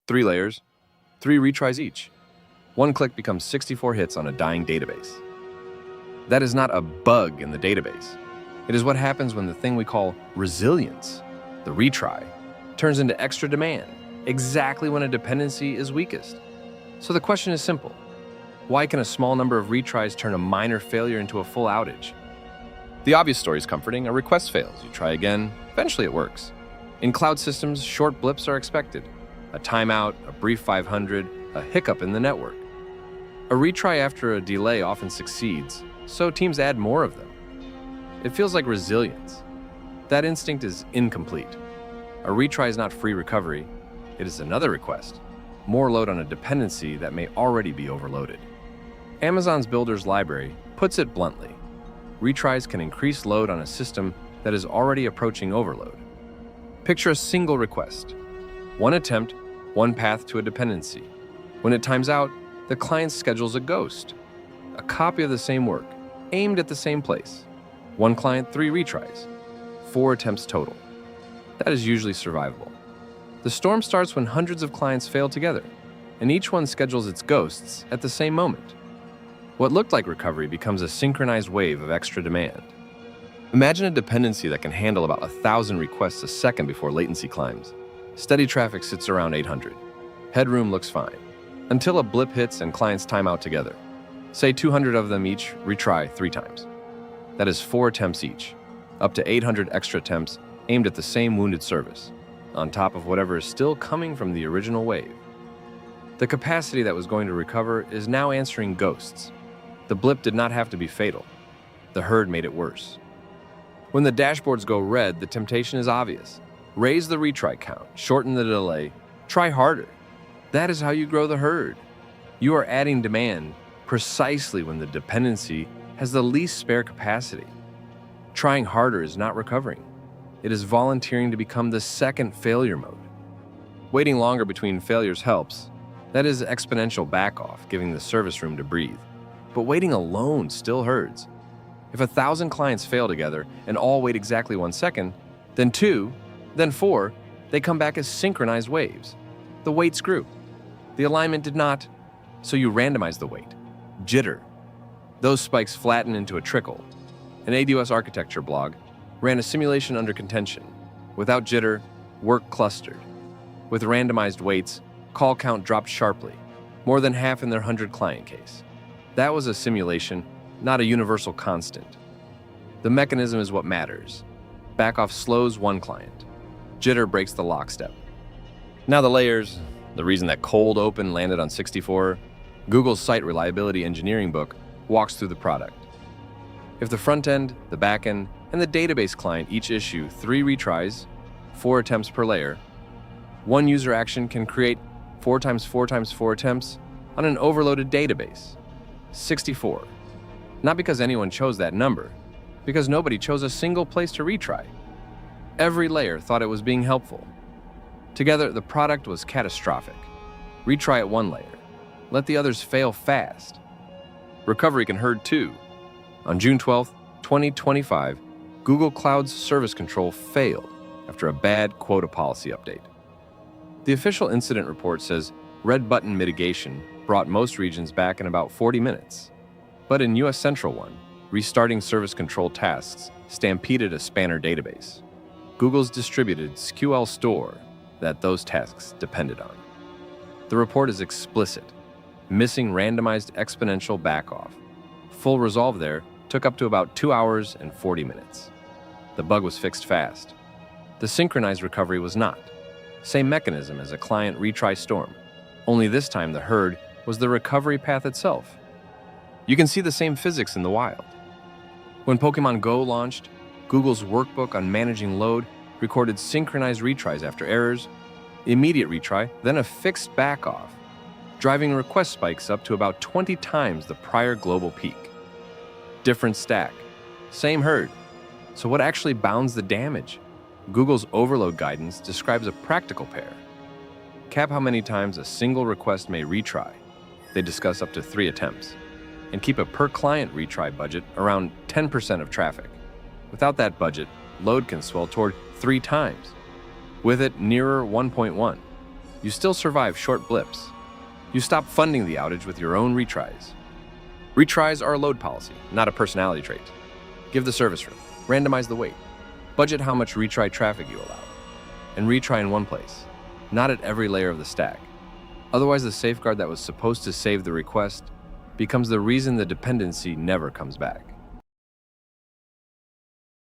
3 layers, 3 retries each. 1 click becomes 64 hits on a dying database. That is not a bug in the database. It is what happens when the thing we call resilience, the retry, turns into extra demand, exactly when a dependency is weakest. So the question is simple. Why can a small number of retries turn a minor failure into a full outage? The obvious story is comforting. A request fails. You try again. Eventually it works. In cloud systems, short blips are expected. A timeout, a brief 500, a hiccup in the network. A retry after a delay often succeeds, so teams add more of them. It feels like resilience. That instinct is incomplete. A retry is not free recovery. It is another request. More load on a dependency that may already be overloaded. Amazon's Builders Library puts it bluntly. Retries can increase load on a system that is already approaching overload. Picture a single request. 1 attempt, 1 path to a dependency. When it times out, the client schedules a ghost. A copy of the same work, aimed at the same place. 1 client, 3 retries. 4 attempts total. That is usually survivable. The storm starts when hundreds of clients fail together, and each one schedules its ghosts at the same moment. What looked like recovery becomes a synchronized wave of extra demand. Imagine a dependency that can handle about 1,000 requests a second before latency climbs. Steady traffic sits around 800. Headroom looks fine, until a blip hits and clients time out together. Say 200 of them each retry 3 times. That is 4 attempts each, up to 800 extra attempts aimed at the same wounded service, on top of whatever is still coming from the original wave. The capacity that was going to recover is now answering ghosts. The blip did not have to be fatal. The herd made it worse. When the dashboards go red, the temptation is obvious. Raise the retry count, shorten the delay, try harder. That is how you grow the herd. You are adding demand precisely when the dependency has the least spare capacity. Trying harder is not recovering. It is volunteering to become the second failure mode. Waiting longer between failures helps. That is exponential backoff, giving the service room to breathe. But waiting alone still hurts. If 1,000 clients fail together and all wait exactly 1 second, then 2, then 4, they come back as synchronized waves. The weights grew. The alignment did not, so you randomize the weight. Jitter. Those spikes flatten into a trickle. An AWS architecture blog ran a simulation under contention. Without jitter, work clustered. With randomized weights, call count dropped sharply, more than half in their 100 client case. That was a simulation, not a universal constant. The mechanism is what matters. Backoff slows 1 client. Jitter breaks the lockstep. Now the layers, the reason that cold open landed on 64, Google's site reliability engineering book walks through the product. If the front end, the back end, and the database client each issue 3 retries, 4 attempts per layer, 1 user action can create 4 times 4 times 4 attempts on an overloaded database. 64. Not because anyone chose that number, because nobody chose a single place to retry. Every layer thought it was being helpful. Together, the product was catastrophic. Retry at 1 layer. Let the others fail fast. Recovery can hurt too. On June 12, 2025, Google Cloud's service control failed after a bad quota policy update. The official incident report says red button mitigation brought most regions back in about 40 minutes. But in US Central 1, restarting service control tasks stampeded a spanner database. Google's distributed SQL store that those tasks depended on. The report is explicit, missing randomized exponential backoff. Full resolve there took up to about 2 hours and 40 minutes. The bug was fixed fast. The synchronized recovery was not. Same mechanism as a client retry storm, only this time the herd was the recovery path itself. You can see the same physics in the wild. When Pokémon GO launched, Google's workbook on managing load recorded synchronized retries after errors, immediate retry, then a fixed backoff, driving request spikes up to about 20 times the prior global peak. Different stack, same herd. So what actually bounds the damage? Google's overload guidance describes a practical pair. Cap how many times a single request may retry. They discuss up to 3 attempts. And keep a per-client retry budget around 10% of traffic. Without that budget, load can swell toward 3 times. With it, nearer 1.1. You still survive short blips. You stop funding the outage with your own retries. Retries are a load policy, not a personality trait. Give the service room, randomize the wait, budget how much retry traffic you allow, and retry in one place, not at every layer of the stack. Otherwise, the safeguard that was supposed to save the request becomes the reason the dependency never comes back.